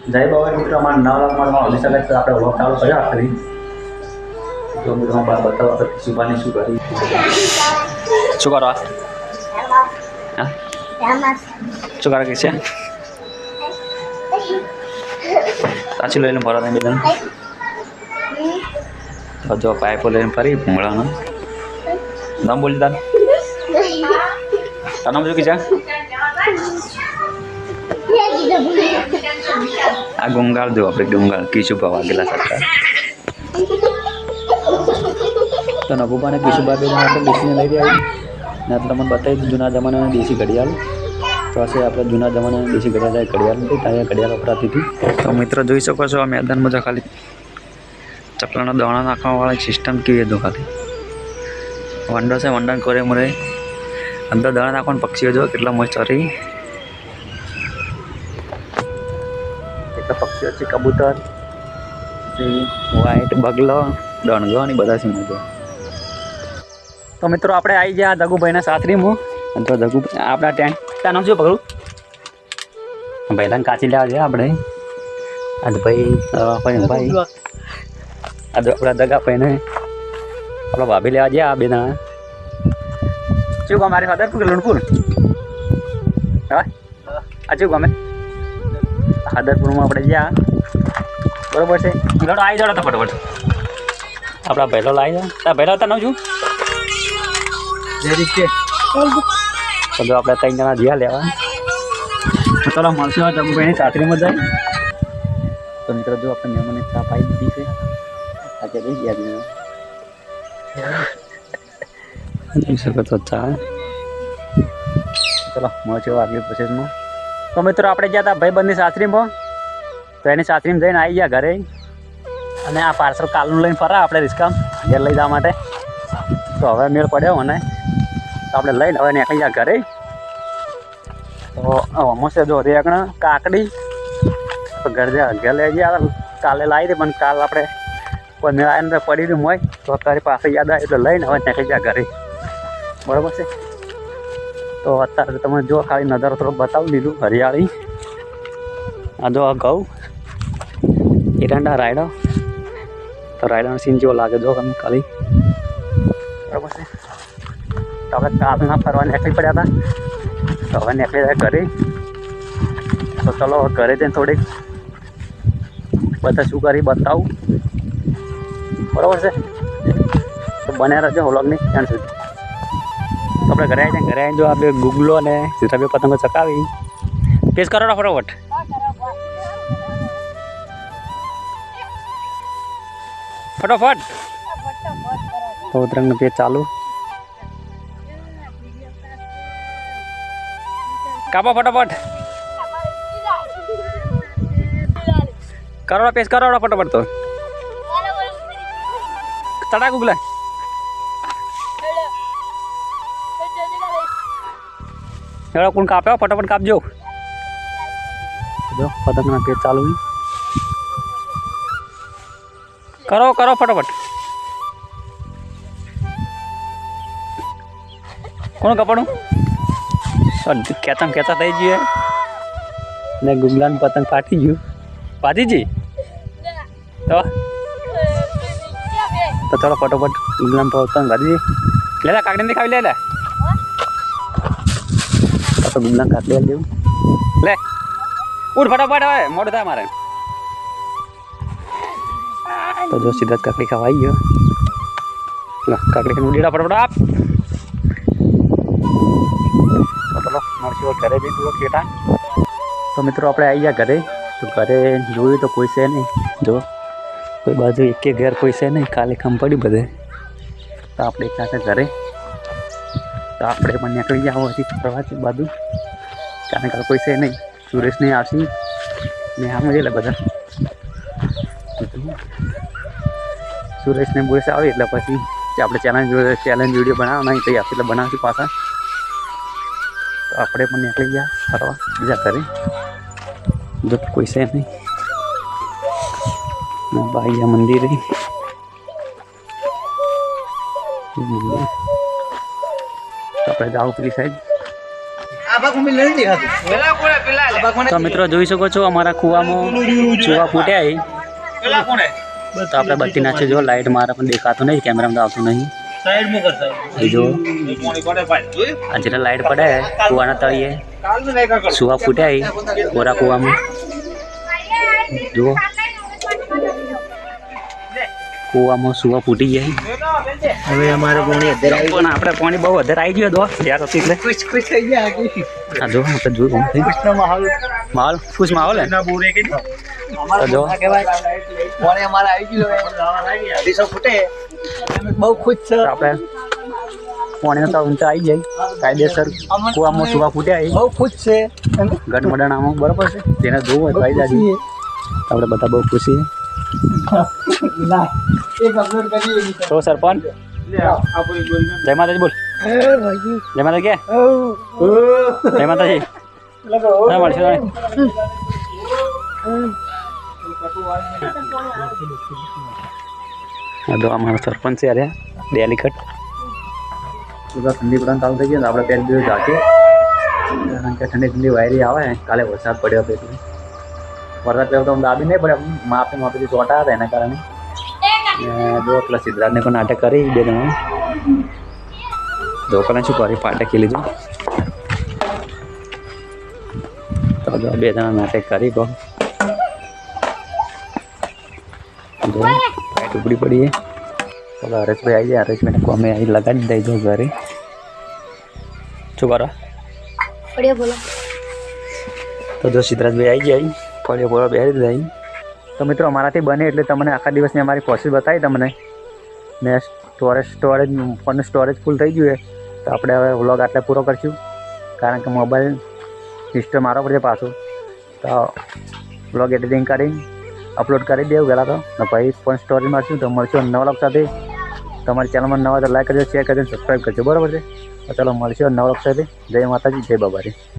જય બાબા મિત્રો, અમારા નવા લાખમાં હજી શકે આપણે વ્લોગ ચાલુ કર્યા કરી તો મિત્રો બાર બતાવવા તો સુબાની શું કરી શું કરો હા શું કરે કે છે સાચી લઈને ભરો ને બધા તો જો પાઇપો લઈને ફરી ભૂંગળાનો નામ બોલી તાર નામ શું કીધા આ ગોંગાળ જો આપણે ગોંગાળ કીશુભા વાગેલા સરકાર તો નગુબાને કીશુભા બે જણા આપણે બેસીને લઈ રહ્યા ને તમને બતાવી જૂના જમાનાની દેશી ઘડિયાળ તો હશે આપણે જૂના જમાનાની દેશી ઘડિયાળ ઘડિયાળ નથી ત્યાં ઘડિયાળ વપરાતી હતી તો મિત્રો જોઈ શકો છો આ મેદાનમાં તો ખાલી ચકલાના દાણા નાખવાવાળી સિસ્ટમ કેવી હતું ખાલી વંડો છે વંડાને કોરે મરે અંદર દાણા નાખવાનું પક્ષીઓ જો કેટલા મસ્ત ચરી એટલા પક્ષીઓ છે કબૂતર વ્હાઈટ બગલો દણગો ને બધા છે મજા તો મિત્રો આપણે આવી ગયા જગુભાઈના સાસરીમાં અને તો જગુ આપણા ટેન્ટ ત્યાં નામ શું પકડું પહેલાં કાચી લેવા જઈએ આપણે આજ ભાઈ ભાઈ આજે આપણા દગા ભાઈને આપણા ભાભી લેવા જઈએ આ બે જણા શું ગમે મારી હદરપુર કે લુણપુર હા આ શું ગમે હદરપુરમાં આપણે ગયા બરોબર છે લડો આવી જાડો તો ફટાફટ આપણા પહેલો લાવી જાય ત્યાં પહેલો હતા નામ છું ચલો આપણે 3 જણા જ્યાં લેવા ચલો મળશે જગુભાઈની ચાકરીમાં જાય તો મિત્રો જો આપણે મહેમાને ચા પાઈ દીધી છે આજે લઈ ગયા જોઈ શકો તો ચા ચલો મળશે આગલી પ્રોસેસમાં તો મિત્રો આપણે ગયા હતા ભાઈબંધની સાસરીમાં તો એની સાસરીમાં જઈને આવી ગયા ઘરે અને આ પાર્સલ કાલનું લઈને ફરા આપણે રિસ્કા ઘેર લઈ જવા માટે તો હવે મેળ પડ્યો અને તો આપણે લઈને હવે નીકળી ગયા ઘરે તો મસ્ત જો રેગણ કાકડી તો ઘર લઈ ગયા કાલે લાવી દે પણ કાલ આપણે કોઈ મેળ આવીને પડી રહ્યું હોય તો અત્યારે પાસે યાદ આવે એટલે લઈને હવે નીકળી ગયા ઘરે બરાબર છે તો અત્યારે તમે જો ખાલી નજર થોડુંક બતાવી દીધું હરિયાળી આ જો ઘઉં એરંડા રાયડો તો રાયડાનો સીન જેવો લાગે જો તમે ખાલી બરાબર છે તો આપણે કાલના ફરવા નીકળી પડ્યા હતા તો હવે નીકળી જાય ઘરે તો ચલો ઘરે જઈને થોડીક બધા શું કરી બતાવું બરાબર છે તો બન્યા રહેજો વ્લોગની એન્ડ સુધી તો આપણે ઘરે આવી જાય ઘરે આવીને જો આપણે ગુગલો અને સીધા પતંગો ચકાવી પેશ કરો ફટાફટ ફટાફટ તો ઉતરંગનું પેજ ચાલુ કાપો ફટાફટ કરો પેશ કરો ફટાફટ તો ચડા ગુગલા હેડો કોણ કાપ્યો ફટાફટ કાપજો જો પતંગના પેજ ચાલુ કરો કરો ફટાફટ કોણ કપાડું કહેતા થઈ ગયું ને ગુગલાનું પતંગ ફાટી ગયું પાતીજી તો થોડો ફટોફટ ગુગલાનું પતંગ કાઢી લેલા કાકડીને ખાવી લે તો ગુગલાને કાઢી દેવું લે ઉઠ ફટાફટ હવે મોડું થાય મારે તો જો સીધા જ કાકડી ખાવા આવી ગયો કાકડી ખાઈને ઉડીડા ફટાફટ આપ ચલો મળશું ઘરે જઈને થોડો કેટા તો મિત્રો આપણે આવી ગયા ઘરે તો ઘરે જોયું તો કોઈ છે નહીં જો કોઈ બાજુ એક ઘેર કોઈ છે નહીં ખાલી ખમ પડી બધે તો આપણે એક સાથે ઘરે તો આપણે પણ નીકળી ગયા હોવાથી ફરવા છે બાજુ કારણ કે કોઈ છે નહીં સુરેશ નહીં આવશે ને આમ એટલે બધા સુરેશને બોરેશ આવે એટલે પછી આપણે ચેલેન્જ વિડીયો બનાવવા નહીં તો આપશે એટલે બનાવશું પાછા તો આપણે પણ નીકળી ગયા ફરવા બીજા ઘરે જો કોઈ છે નહીં ભાઈ આ મંદિર આપણે જાઓ પેલી સાઈડ તો મિત્રો જોઈ શકો છો અમારા કૂવામાં ચૂવા ફૂટ્યા તો આપણે બત્તી નાખીએ જો લાઈટ મારા પણ દેખાતું નહીં કેમેરામાં તો આવતું નહીં એ જો આ જેટલા લાઈટ પડે કૂવાના તળિયે ચૂવા ફૂટ્યા કોરા કૂવામાં જુઓ કૂવામાં સુવા ફૂટી જાય હવે અમારે પાણી પણ આપણે પાણી બહુ વધારે આવી ગયો દો યાર હતી એટલે ખુશ થઈ ગયા હા જો આપણે જોયું ખુશનો માહોલ ખુશ માહોલ હે તો જો પાણી અમારે આવી ગયું 200 ફૂટે બહુ ખુશ છે આપણે પાણીનો તો ઊંચા આવી જાય કાયદેસર કૂવામાં સુવા ફૂટ્યા બહુ ખુશ છે ગઢમડાણામાં બરાબર છે જેને જોવું હોય તો આવી જાય આપણે બધા બહુ ખુશી તો સરપંચ જય માતાજી બોલ જય માતા કે જય માતાજી મળશે તો અમારો સરપંચ છે યાર ડેલી કટ ઠંડી પડવાનું ચાલુ થઈ ગયું આપણે પહેલી દિવસ જાતે કારણ કે ઠંડી વાયરી આવે કાલે વરસાદ પડ્યો હતો એટલે વરસાદ પહેલાં તો દાબી નહીં પડે માપીથી ચોટા હતા એના કારણે જો પેલા સિદ્ધરાજને પણ નાટક કરી બે જણા ધોકાને શું કરી પાટકી લીધું તો જો બે જણા નાટક કરી બહુ ટુકડી પડીએ ચાલો હરેશભાઈ આવી જાય હરેશભાઈને કોમે આવી લગાડી દઈ જો ઘરે શું કરો બોલો તો જો સિદ્ધરાજભાઈ આવી જાય ફળિયો ફોળો બેસી જાય તો મિત્રો અમારાથી બને એટલે તમને આખા દિવસની અમારી પ્રોસેસ બતાવી તમને ને ફોનનું સ્ટોરેજ ફૂલ થઈ ગયું તો આપણે હવે વ્લોગ આટલે પૂરો કરીશું કારણ કે મોબાઈલ સિસ્ટમ મારો પડશે પાછું તો વ્લોગ એડિટિંગ કરી અપલોડ કરી દેવું પહેલાં તો ભાઈ ફોન સ્ટોરેજ મારશું તો મળશું નવા વ્લોગ સાથે તમારી ચેનલમાં નવા તો લાઈક કરજો શેર કરજો સબસ્ક્રાઈબ કરજો બરાબર છે તો ચાલો મળશું નવા વ્લોગ સાથે જય માતાજી જય બાબાજી.